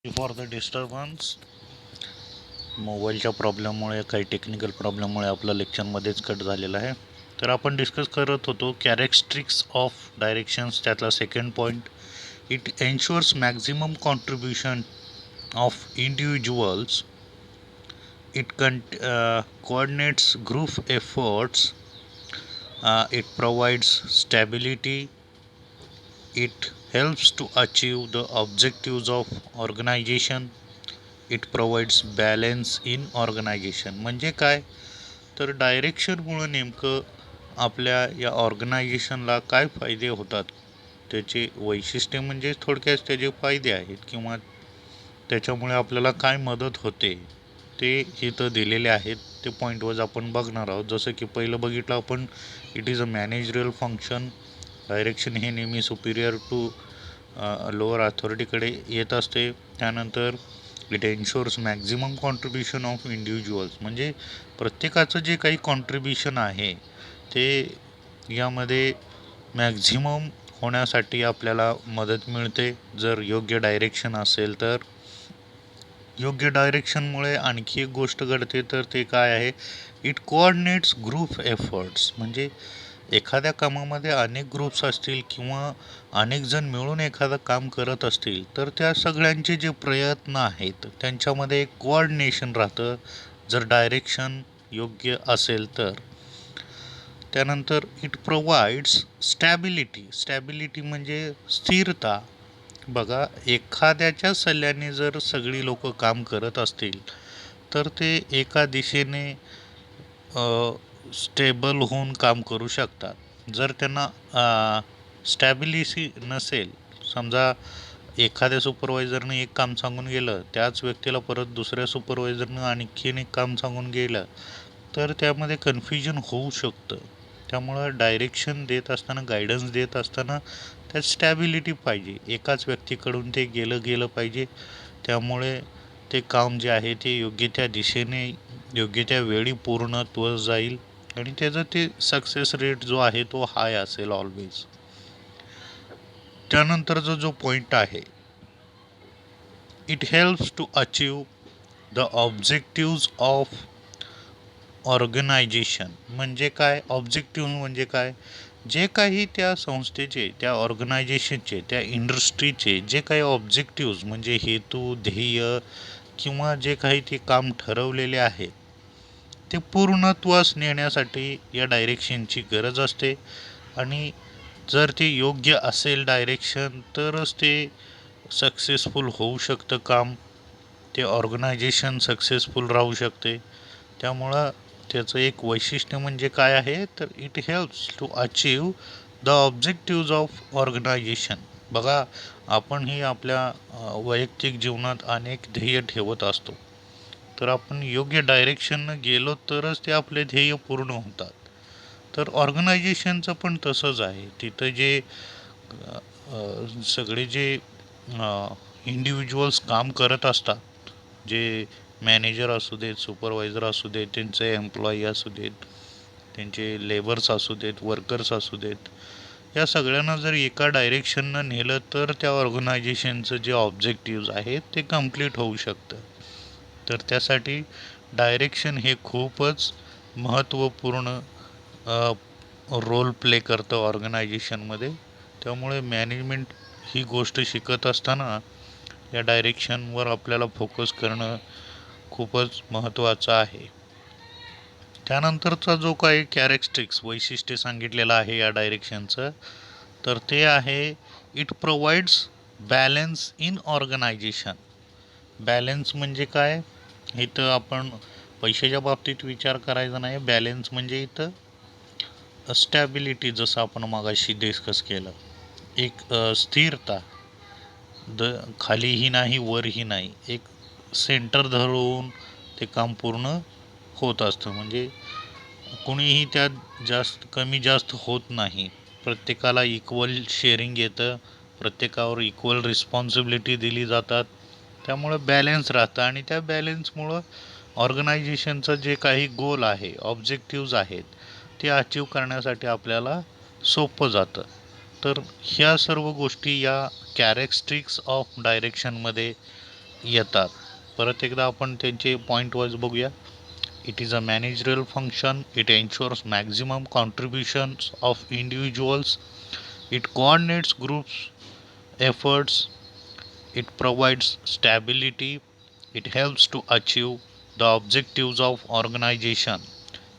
For the disturbance. मोबाईलच्या प्रॉब्लेममुळे काही technical प्रॉब्लेममुळे आपलं लेक्चरमध्येच कट झालेलं आहे. तर आपण डिस्कस करत होतो कॅरेक्टरिस्टिक्स ऑफ डायरेक्शन्स. त्यातला second point, it ensures maximum contribution of individuals. It coordinates group efforts. It provides stability. It helps to achieve the objectives of organization. It provides balance in organisation. म्हणजे काय, तर डायरेक्शनमुळं नेमकं आपल्या या ऑर्गनायझेशनला काय फायदे होतात, त्याचे वैशिष्ट्य म्हणजे थोडक्यात त्याचे फायदे आहेत किंवा त्याच्यामुळे आपल्याला काय मदत होते ते इथं दिलेले आहेत. ते पॉईंट वाईज आपण बघणार आहोत. जसं की पहिलं बघितलं आपण, it is a managerial function. Direction हे नेहमी सुपिरियर टू लोअर अथॉरिटीकडे येत असते. त्यानंतर it ensures maximum contribution of individuals. म्हणजे प्रत्येकाचं जे काही कॉन्ट्रीब्युशन आहे ते यामध्ये मॅक्झिमम होण्यासाठी आपल्याला मदत मिळते जर योग्य डायरेक्शन असेल तर. योग्य डायरेक्शनमुळे आणखी एक गोष्ट घडते, तर ते काय आहे, इट कोऑर्डिनेट्स ग्रुप एफर्ट्स. म्हणजे एखाद्या कामामध्ये अनेक ग्रुप्स असतील किंवा अनेक जण मिळून एखादं काम करत असतील, तर त्या सगळ्यांचे जे प्रयत्न आहेत त्यांच्यामध्ये एक कोऑर्डिनेशन राहतं जर डायरेक्शन योग्य असेल तर. त्यानंतर इट प्रोव्हाइड्स स्टॅबिलिटी. स्टॅबिलिटी म्हणजे स्थिरता. बघा, एखाद्याच्या सल्ल्याने जर सगळी लोक काम करत असतील तर ते एका दिशेने स्टेबल होऊन काम करू शकतात. जर त्यांना स्टॅबिलिटी नसेल, समजा एखाद्या सुपरवायझरने एक काम सांगून गेलं, त्याच व्यक्तीला परत दुसऱ्या सुपरवायझरनं आणखीन एक काम सांगून गेलं, तर त्यामध्ये कन्फ्युजन होऊ शकतं. त्यामुळं डायरेक्शन देत असताना, गायडन्स देत असताना त्यात स्टॅबिलिटी पाहिजे. एकाच व्यक्तीकडून ते गेलं पाहिजे. त्यामुळे ते काम जे आहे ते योग्य त्या दिशेने योग्य त्या वेळी पूर्णत्व जाईल आणि त्याचा ते सक्सेस रेट जो आहे तो हाय असेल ऑलवेज. त्यानंतरचा जो पॉईंट आहे, it helps to achieve the objectives of organization. म्हणजे काय, ऑब्जेक्टिव्ह म्हणजे काय, जे काही त्या संस्थेचे, त्या ऑर्गनायझेशनचे, त्या इंडस्ट्रीचे जे काही ऑब्जेक्टिव्ज म्हणजे हेतू, ध्येय किंवा जे काही ते काम ठरवलेले आहे ते पूर्णत्वास नेण्यासाठी या डायरेक्शनची गरज असते. आणि जर ते योग्य असेल डायरेक्शन तरच ते सक्सेसफुल होऊ शकतं काम, ते ऑर्गनायझेशन सक्सेसफुल राहू शकते. त्यामुळं त्याचं एक वैशिष्ट्य म्हणजे काय आहे, तर it helps to achieve the objectives of organization. बघा, आपणही आपल्या वैयक्तिक जीवनात अनेक ध्येय ठेवत असतो, तर आपण योग्य डायरेक्शननं गेलो तरच ते आपले ध्येय पूर्ण होतात. तर ऑर्गनायझेशनचं पण तसंच आहे. तिथं जे सगळे जे इंडिव्हिज्युअल्स काम करत असतात, जे मॅनेजर असू देत, सुपरवायझर असू देत, त्यांचे एम्प्लॉई असू देत, त्यांचे लेबर्स असू देत, वर्कर्स असू देत, या सगळ्यांना जर एका डायरेक्शननं नेलं तर त्या ऑर्गनायझेशनचं जे ऑब्जेक्टिव्ज आहेत ते कंप्लीट होऊ शकतं. तर त्यासाठी डायरेक्शन हे खूपच महत्त्वपूर्ण रोल प्ले करतं ऑर्गनायझेशनमध्ये. त्यामुळे मॅनेजमेंट ही गोष्ट शिकत असताना या डायरेक्शनवर आपल्याला फोकस करणं खूपच महत्त्वाचं आहे. त्यानंतरचा जो काही कॅरेक्टरिस्टिक्स वैशिष्ट्य सांगितलेलं आहे या डायरेक्शनचं, तर ते आहे, it provides balance in organisation. Balance म्हणजे काय, इथं आपण पैशाच्या बाबतीत विचार करायचा नाही. बॅलेन्स म्हणजे इथं स्टॅबिलिटी, जसं आपण मागाशी डिस्कस केलं, एक स्थिरता, खालीही नाही वरही नाही, एक सेंटर धरून ते काम पूर्ण होत असतं. म्हणजे कुणीही त्यात कमी जास्त होत नाही. प्रत्येकाला इक्वल शेअरिंग येतं, प्रत्येकावर इक्वल रिस्पॉन्सिबिलिटी दिली जातात. त्यामुळं बॅलेन्स राहतं आणि त्या बॅलेन्समुळं ऑर्गनायझेशनचं जे काही गोल आहे, ऑब्जेक्टिव्ज आहेत, ते अचीव करण्यासाठी आपल्याला सोपं जातं. तर ह्या सर्व गोष्टी या कॅरेक्टरिस्टिक्स ऑफ डायरेक्शनमध्ये येतात. परत एकदा आपण त्यांचे पॉईंट वाईज बघूया. It is a managerial function. It ensures maximum contributions of individuals. It coordinates groups efforts. It provides stability. It helps to achieve the objectives of organization.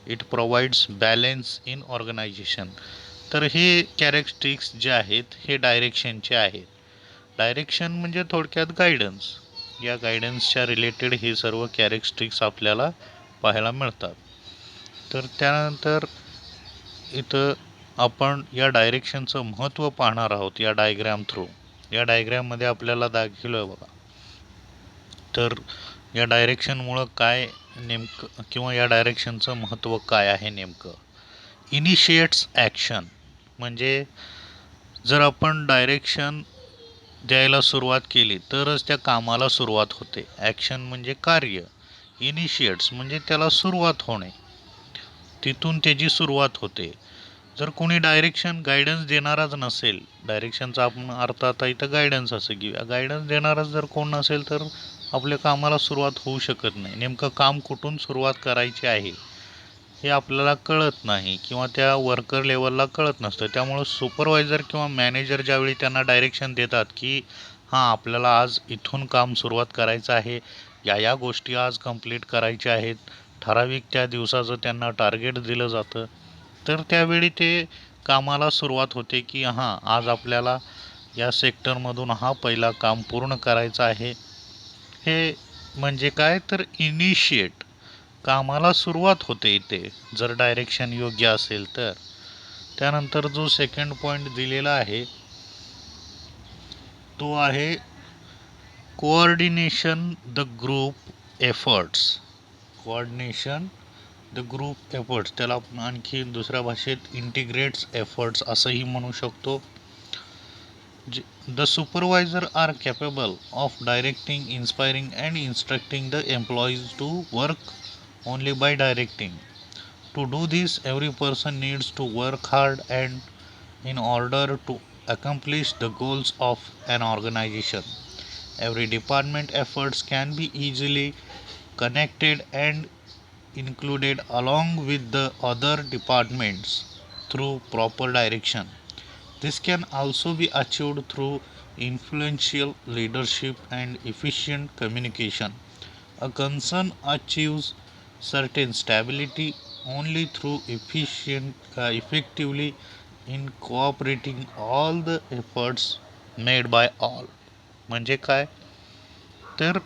It provides balance in organization. तर हे characteristics जे आहेत हे डायरेक्शनचे आहेत. Direction म्हणजे थोडक्यात guidance. या गायडन्सच्या related हे सर्व कॅरेक्टरिस्टिक्स आपल्याला पाहायला मिळतात. तर त्यानंतर इथं आपण या डायरेक्शनचं महत्त्व पाहणार आहोत या डायग्रॅम थ्रू. या डायग्रॅममध्ये आपल्याला दाखवलं बघा. तर या डायरेक्शनमुळं काय नेमकं किंवा या डायरेक्शनचं महत्त्व काय आहे नेमकं. इनिशिएट्स ॲक्शन म्हणजे जर आपण डायरेक्शन द्यायला सुरुवात केली तरच त्या कामाला सुरुवात होते. ॲक्शन म्हणजे कार्य. इनिशिएट्स म्हणजे त्याला सुरुवात होणे, तिथून त्याची सुरुवात होते. जर कोणी डायरेक्शन गायडन्स देणाराच नसेल, डायरेक्शनचा आपण अर्थ आता इथं गायडन्स असं घेऊया, गायडन्स देणाराच जर कोण नसेल तर आपल्या कामाला सुरुवात होऊ शकत नाही. नेमकं काम कुठून सुरुवात करायची आहे हे आपल्याला कळत नाही किंवा त्या वर्कर लेवलला कळत नसतं. त्यामुळं सुपरवायझर किंवा मॅनेजर ज्यावेळी त्यांना डायरेक्शन देतात की हां आपल्याला आज इथून काम सुरुवात करायचं आहे, या गोष्टी आज कंप्लीट करायच्या आहेत, ठराविक त्या दिवसाचं त्यांना टार्गेट दिलं जातं, तर त्यावेळी ते कामाला सुरुवात होते की हां आज आपल्याला या सेक्टरमधून हा पहिला काम पूर्ण करायचं आहे. हे म्हणजे काय तर इनिशिएट, कामाला सुरुवात होते इथे जर डायरेक्शन योग्य असेल तर. त्यानंतर जो सेकंड पॉईंट दिलेला आहे तो आहे coordination the group efforts. Coordination the group efforts, त्याला आपण आणखी दुसऱ्या भाषेत इंटिग्रेट्स एफर्ट्स असंही म्हणू शकतो. The supervisor are capable of directing, inspiring and instructing the employees to work only by directing. To do this, every person needs to work hard and in order to accomplish the goals of an organization. Every department efforts can be easily connected and included along with the other departments through proper direction. This can also be achieved through influential leadership and efficient communication. A concern achieves certain stability only through effectively in cooperating all the efforts made by all. म्हणजे काय तर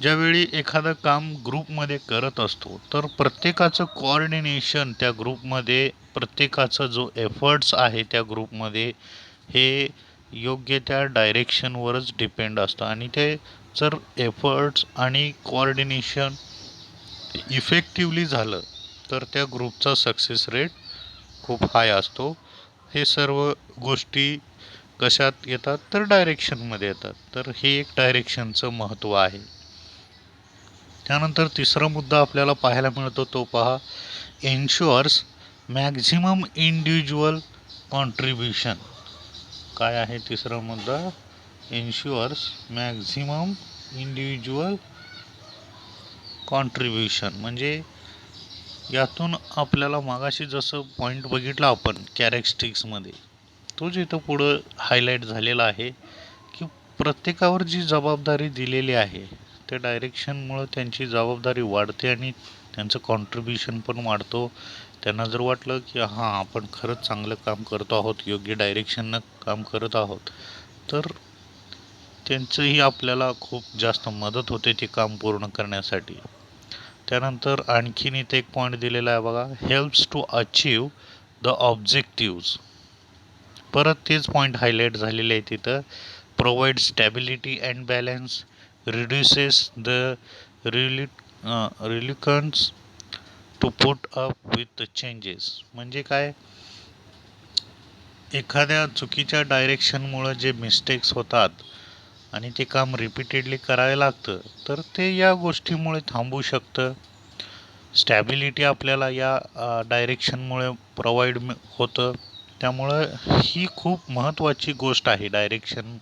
ज्यावेळी एखादं काम ग्रुपमध्ये करत असतो तर प्रत्येकाचं कोऑर्डिनेशन त्या ग्रुपमध्ये, प्रत्येकाचा जो एफर्ट्स आहे त्या ग्रुपमध्ये हे योग्य त्या डायरेक्शनवरच डिपेंड असतं. आणि ते जर एफर्ट्स आणि कोऑर्डिनेशन इफेक्टिवली झालं तर त्या ग्रुपचा सक्सेस रेट खूप हाय असतो. हे सर्व गोष्टी कशात येतात तर डायरेक्शनमध्ये येतात. तर हे एक डायरेक्शनचं महत्त्व आहे. त्यानंतर तिसरा मुद्दा आपल्याला पाहायला मिळतो तो पहा, एन्श्युअर्स मॅक्झिमम इंडिव्हिज्युअल कॉन्ट्रीब्युशन. काय आहे तिसरा मुद्दा, एन्श्युअर्स मॅक्झिमम इंडिव्हिज्युअल कॉन्ट्रीब्युशन. म्हणजे यातून आपल्याला मागाशी जसं पॉईंट बघितला आपण कॅरेक्टरिस्टिक्समध्ये, तोच इथं पुढं हायलाईट झालेला आहे की प्रत्येकावर जी जबाबदारी दिलेली आहे त्या डायरेक्शनमुळं त्यांची जबाबदारी वाढते आणि त्यांचं कॉन्ट्रीब्युशन पण वाढतो. त्यांना जर वाटलं की हां आपण खरंच चांगलं काम करतो आहोत, योग्य डायरेक्शननं काम करत आहोत, तर त्यांचंही आपल्याला खूप जास्त मदत होते ते काम पूर्ण करण्यासाठी. त्यानंतर आणखीन इथे एक पॉईंट दिलेला आहे बघा, helps to achieve the objectives. परत तेच पॉईंट हायलाईट झालेले आहे तिथं, provide stability and balance, reduces the reluctance to put up with changes. म्हणजे काय, एखाद्या चुकीच्या डायरेक्शनमुळं जे मिस्टेक्स होतात आणि ते काम रिपीटेडली करायला लागतं तर ते या गोष्टीमुळे थांबू शकतं. स्टॅबिलिटी आपल्याला या डायरेक्शनमुळे प्रोव्हाइड होतं. त्यामुळं ही खूप महत्त्वाची गोष्ट आहे. डायरेक्शन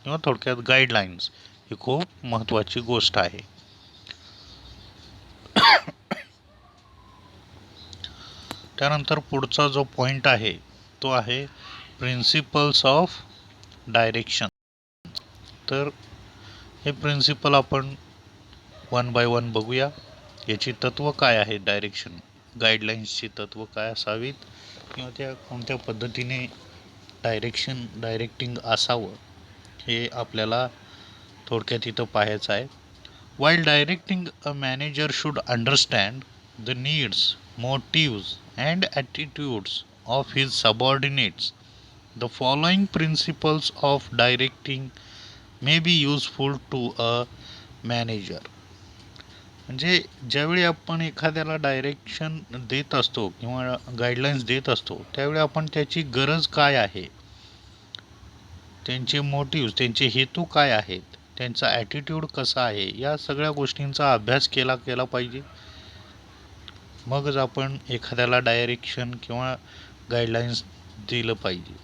किंवा थोडक्यात गाईडलाईन्स ही खूप महत्त्वाची गोष्ट आहे. त्यानंतर पुढचा जो पॉईंट आहे तो आहे प्रिन्सिपल्स ऑफ डायरेक्शन. तर हे प्रिन्सिपल आपण वन बाय वन बघूया. याची तत्व काय आहे, डायरेक्शन गाईडलाईन्सची तत्व काय असावीत किंवा त्या कोणत्या पद्धतीने डायरेक्टिंग असावं हे आपल्याला थोडक्यात इथं पाहायचं आहे. While directing, a manager should understand the needs, motives, and attitudes of his subordinates. The following principles of directing may be useful to a manager. म्हणजे ज्यावेळी आपण एखाद्याला डायरेक्शन देत असतो किंवा गाईडलाईन्स देत असतो त्यावेळी आपण त्याची गरज काय आहे, त्यांचे मोटिव्स, त्यांचे हेतू काय आहेत, त्यांचा ॲटिट्यूड कसा आहे, या सगळ्या गोष्टींचा अभ्यास केला पाहिजे. मगच आपण एखाद्याला डायरेक्शन किंवा गाईडलाईन्स दिलं पाहिजे.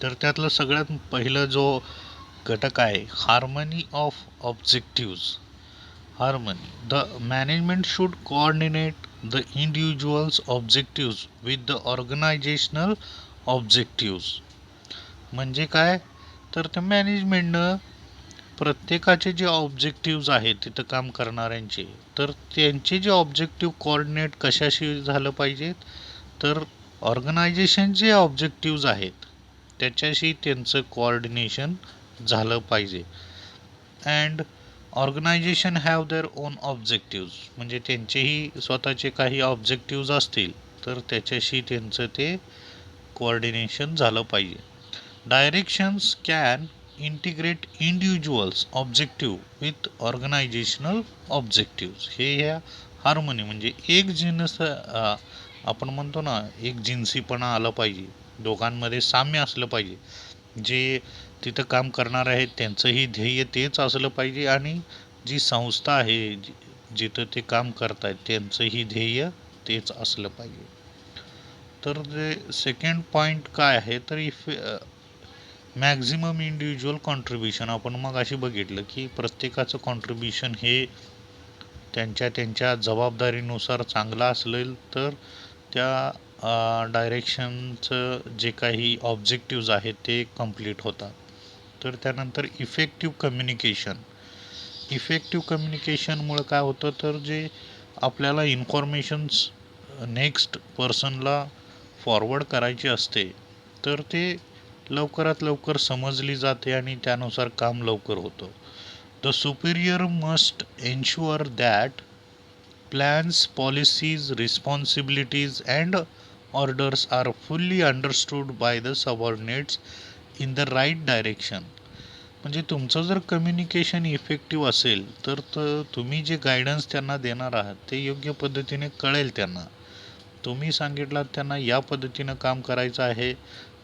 तर त्यातलं सगळ्यात पहिलं जो घटक आहे harmony of objectives. Harmony. The management should coordinate the individuals objectives with the organizational objectives. म्हणजे काय, तर त्या मॅनेजमेंटनं प्रत्येकाचे जे ऑब्जेक्टिव्ज आहेत तिथं काम करणाऱ्यांचे, तर त्यांचे जे ऑब्जेक्टिव्ह कोऑर्डिनेट कशाशी झालं पाहिजेत, तर ऑर्गनायझेशन जे ऑब्जेक्टिव्ज आहेत त्याच्याशी त्यांचं कोऑर्डिनेशन झालं पाहिजे. And organization have their own objectives. म्हणजे त्यांचेही स्वतःचे काही ऑब्जेक्टिव्ज असतील तर त्याच्याशी त्यांचं ते कोऑर्डिनेशन झालं पाहिजे. Directions can integrate individuals objective with organizational objectives. हे ह्या हार्मनी म्हणजे एक जिन्स आपण म्हणतो ना, एक जिन्सीपणा आला पाहिजे, दोघांमध्ये साम्य असलं पाहिजे. जे तिथं काम करणार आहेत त्यांचंही ध्येय तेच असलं पाहिजे आणि जी संस्था आहे जिथं ते काम करत आहेत त्यांचंही ध्येय तेच असलं पाहिजे. तर जे सेकंड पॉईंट काय आहे, तर मॅक्झिमम इंडिव्हिज्युअल कॉन्ट्रीब्युशन. आपण मग अशी बघितलं की प्रत्येकाचं कॉन्ट्रीब्युशन हे त्यांच्या जबाबदारीनुसार चांगलं असलेल तर त्या डायरेक्शनचं जे काही ऑब्जेक्टिव्ज आहेत ते कंप्लीट होतात. तर त्यानंतर इफेक्टिव्ह कम्युनिकेशन. इफेक्टिव्ह कम्युनिकेशनमुळे काय होतं, तर जे आपल्याला इन्फॉर्मेशन्स नेक्स्ट पर्सनला फॉरवर्ड करायची असते तर ते लवकरात लवकर समजली जाते आणि त्यानुसार काम लवकर होतं. The Superior must ensure that plans, policies, responsibilities and orders are fully understood by the subordinates in the right direction. म्हणजे तुमचं जर कम्युनिकेशन इफेक्टिव्ह असेल तर तुम्ही जे गायडन्स त्यांना देणार आहात ते योग्य पद्धतीने कळेल त्यांना. तुम्ही सांगितलात त्यांना या पद्धतीनं काम करायचं आहे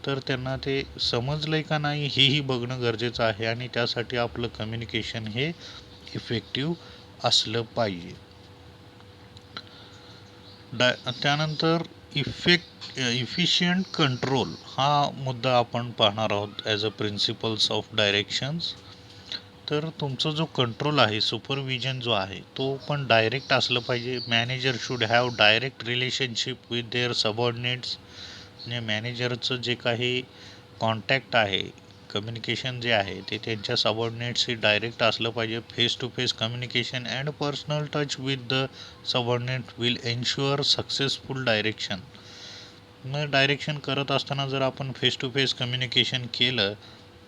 तर त्यांना ते समजलंय का नाही हेही बघणं गरजेचं आहे आणि त्यासाठी आपलं कम्युनिकेशन हे इफेक्टिव्ह असलं पाहिजे. त्यानंतर इफिशियंट कंट्रोल हा मुद्दा आपण पाहणार आहोत as a principles of directions. तर तुमचा जो कंट्रोल आहे, सुपरविजन जो आहे तो पण डायरेक्ट असलं पाहिजे. Manager should have direct relationship with their subordinates. म्हणजे मॅनेजरचं जे काही कॉन्टॅक्ट आहे, कम्युनिकेशन जे आहे ते त्यांच्या सबऑर्डिनेट्सशी डायरेक्ट असलं पाहिजे. Face to face communication and personal touch with the subordinate will ensure successful direction. मग डायरेक्शन करत असताना जर आपण फेस टू फेस कम्युनिकेशन केलं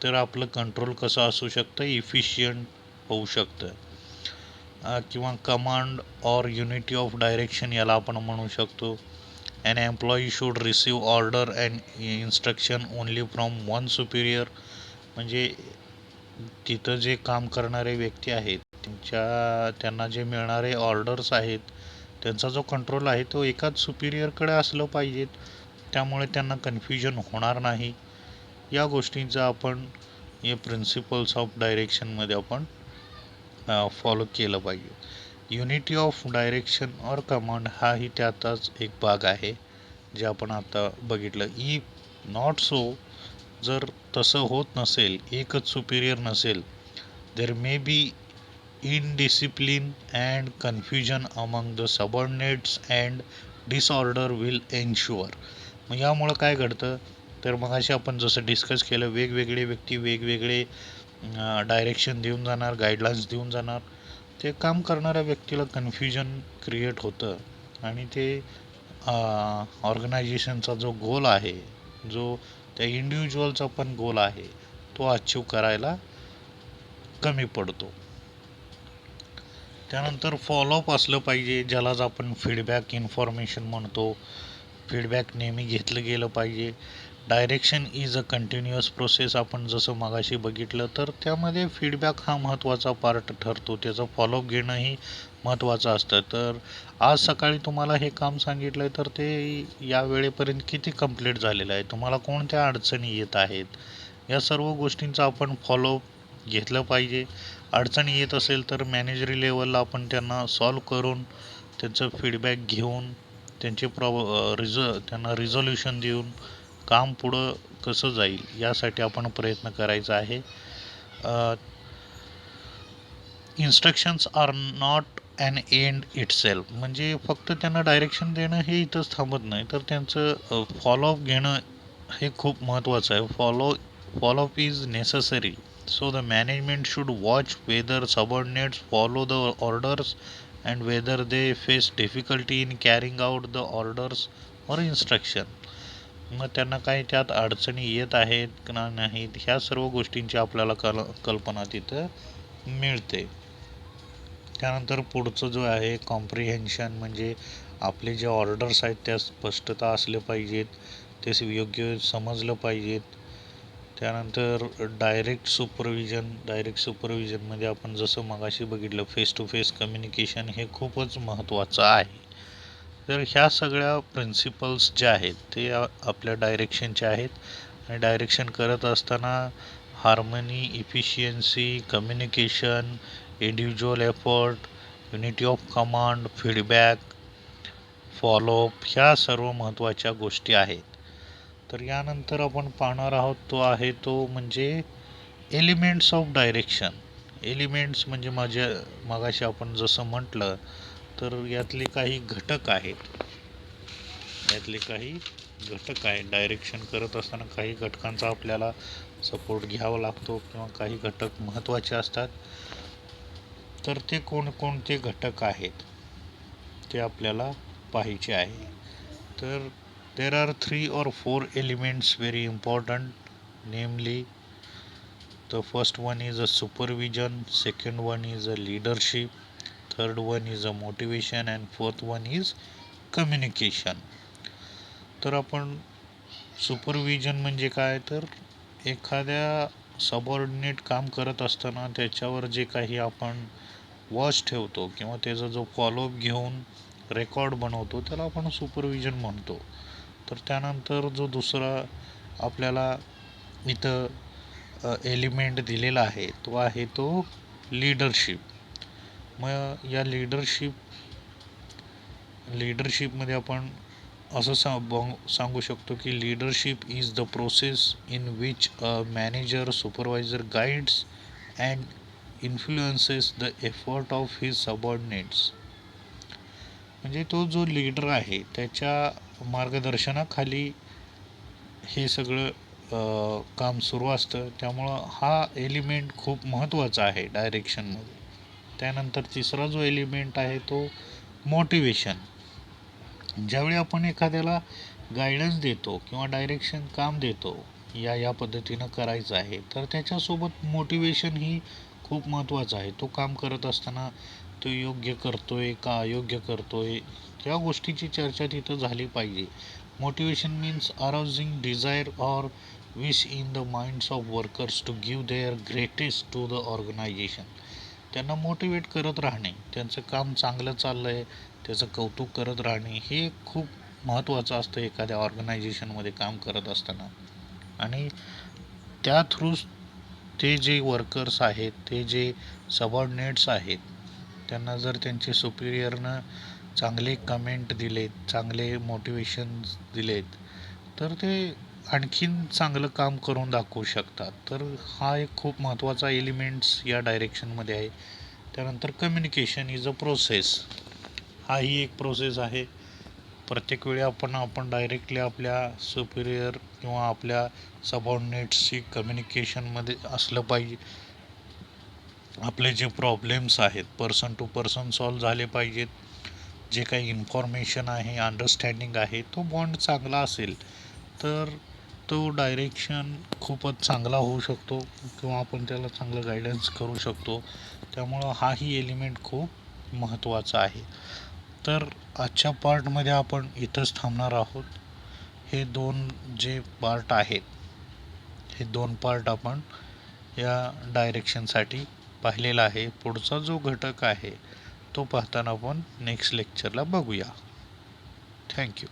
तर आपलं कंट्रोल कसं असू शकतं, इफिशियंट होऊ शकतं. किंवा command or unity of direction याला आपण म्हणू शकतो. An employee should receive order and instruction only from one superior. म्हणजे तिथं जे काम करणारे व्यक्ती आहेत त्यांना जे मिळणारे ऑर्डर्स आहेत त्यांचा जो कंट्रोल आहे तो एकाच सुपिरियरकडे असलं पाहिजेत. त्यामुळे त्यांना कन्फ्युजन होणार नाही. या गोष्टींचं आपण हे प्रिन्सिपल्स ऑफ डायरेक्शनमध्ये आपण फॉलो केलं पाहिजे. युनिटी ऑफ डायरेक्शन और कमांड हाही त्याचाच एक भाग आहे जे आपण आता बघितलं. इफ नॉट सो, जर तसं होत नसेल, एकच सुपिरियर नसेल देर may be indiscipline and confusion among the subordinates and disorder will ensure. मग यामुळं काय घडतं, तर मग असे आपण जसं डिस्कस केलं, वेगवेगळे व्यक्ती वेगवेगळे डायरेक्शन देऊन जाणार, गाईडलाईन्स देऊन जाणार. ते काम करणाऱ्या व्यक्तीला कन्फ्युजन क्रिएट होतं आणि ते ऑर्गनायझेशनचा जो गोल आहे, जो त्या इंडिव्हिज्युअलचा पण गोल आहे, तो अचीव करायला कमी पडतो. त्यानंतर फॉलोअप असलं पाहिजे, ज्यालाच आपण फीडबॅक इन्फॉर्मेशन म्हणतो. फीडबॅक नेहमी घेतलं गेलं पाहिजे. Direction is a continuous process, आपण जसं मगाशी बघितलं, तर त्यामध्ये फीडबॅक हा महत्त्वाचा पार्ट ठरतो. त्याचं फॉलोअप घेणंही महत्त्वाचं असतं. तर आज सकाळी तुम्हाला हे काम सांगितलं आहे, तर ते या वेळेपर्यंत किती कंप्लीट झालेलं आहे, तुम्हाला कोणत्या अडचणी येत आहेत, या सर्व गोष्टींचा आपण फॉलोअप घेतलं पाहिजे. अडचणी येत असेल तर मॅनेजरी लेवलला आपण त्यांना सॉल्व करून, त्यांचं फीडबॅक घेऊन, त्यांचे त्यांना रिझोल्युशन देऊन काम पुढं कसं जाईल यासाठी आपण प्रयत्न करायचा आहे. Instructions are not an end itself, म्हणजे फक्त त्यांना डायरेक्शन देणं हे इथंच थांबत नाही, तर त्यांचं फॉलोअप घेणं हे खूप महत्त्वाचं आहे. Follow up is necessary. So the management should watch whether subordinates follow the orders and whether they face difficulty in carrying out the orders or instruction. मग त्यांना काही त्यात अडचणी येत आहेत का नाहीत, ह्या सर्व गोष्टींची आपल्याला कल्पना तिथं मिळते. त्यानंतर पुढचं जो आहे कॉम्प्रिहेन्शन, म्हणजे आपले जे ऑर्डर्स आहेत त्या स्पष्टता असल्या पाहिजेत, ते योग्य समजलं पाहिजेत. त्यानंतर डायरेक्ट सुपरविजनमध्ये आपण जसं मगाशी बघितलं, फेस टू फेस कम्युनिकेशन हे खूपच महत्त्वाचं आहे. तर ह्या सगळ्या प्रिन्सिपल्स ज्या आहेत ते आपल्या डायरेक्शनचे आहेत. आणि डायरेक्शन करत असताना harmony, efficiency, communication, individual effort, unity of command, feedback, follow up, ह्या सर्व महत्त्वाच्या गोष्टी आहेत. तर यानंतर आपण पाहणार आहोत तो म्हणजे एलिमेंट्स ऑफ डायरेक्शन. एलिमेंट्स म्हणजे मगाशी आपण जसं म्हटलं, तर यातले काही घटक आहेत. डायरेक्शन करत असताना काही घटकांचा आपल्याला सपोर्ट घ्यावा लागतो किंवा काही घटक महत्त्वाचे असतात. तर ते कोणकोणते घटक आहेत ते आपल्याला पाहायचे आहे. तर there are 3 or 4 elements very important, namely the first one is a supervision, second one is a leadership, third one is a motivation and fourth one is communication. तर आपण सुपरविजन म्हणजे काय, तर एखाद्या सबऑर्डिनेट काम करत असताना त्याच्यावर जे काही आपण वॉच ठेवतो किंवा त्याचा जो फॉलोअप घेऊन रेकॉर्ड बनवतो, त्याला आपण सुपरविजन म्हणतो. तर त्यानंतर जो दुसरा आपल्याला इथं एलिमेंट दिलेला आहे तो लीडरशिप. मग या लीडरशिपमध्ये आपण असं सांगू शकतो की leadership is the process in which a manager, supervisor guides and influences the effort of his subordinates. म्हणजे तो जो लीडर आहे त्याच्या मार्गदर्शनाखाली हे सगळं काम सुरू असतं. त्यामुळं हा एलिमेंट खूप महत्त्वाचा आहे डायरेक्शनमध्ये. त्यानंतर तिसरा जो एलिमेंट आहे तो मोटिवेशन. ज्यावेळी आपण एखाद्याला गायडन्स देतो किंवा डायरेक्शन काम देतो, या पद्धतीनं करायचं आहे, तर त्याच्यासोबत मोटिवेशन ही खूप महत्त्वाचं आहे. तो काम करत असताना तो योग्य करतोय का अयोग्य करतोय, त्या गोष्टीची चर्चा तिथं झाली पाहिजे. Motivation means arousing desire or wish in the minds of workers to give their greatest to the organisation. त्यांना मोटिवेट करत राहणे, त्यांचं काम चांगलं चाललं आहे त्याचं कौतुक करत राहणे, हे खूप महत्त्वाचं असतं एखाद्या ऑर्गनायझेशनमध्ये काम करत असताना. आणि त्या थ्रू ते जे वर्कर्स आहेत, ते जे सबऑर्डिनेट्स आहेत, त्यांना जर त्यांचे सुपिरियरनं चांगले कमेंट दिलेत, चांगले मोटिवेशन दिलेत, तर ते आणखीन चांगलं काम करून दाखवू शकतात. तर हा एक खूप महत्त्वाचा एलिमेंट्स या डायरेक्शनमध्ये आहे. त्यानंतर कम्युनिकेशन इज अ प्रोसेस. हाही एक प्रोसेस आहे. प्रत्येक वेळी आपण डायरेक्टली आपल्या सुपिरियर किंवा आपल्या सबऑर्डिनेट्सशी कम्युनिकेशनमध्ये असलं पाहिजे. आपले जे प्रॉब्लेम्स आहेत पर्सन टू पर्सन सॉल्व झाले पाहिजेत. जे काही इन्फॉर्मेशन आहे, अंडरस्टँडिंग आहे, तो बॉन्ड चांगला असेल तर तो डायरेक्शन खूपच चांगला होऊ शकतो किंवा आपण त्याला चांगलं गायडन्स करू शकतो. त्यामुळं हाही एलिमेंट खूप महत्त्वाचा आहे. तर आजच्या पार्टमध्ये आपण इथंच थांबणार आहोत. हे दोन जे पार्ट आहेत, हे दोन पार्ट आपण या डायरेक्शनसाठी पाहिलेला आहे. पुढचा जो घटक आहे तो पाहताना आपण नेक्स्ट लेक्चरला बघूया. थँक्यू.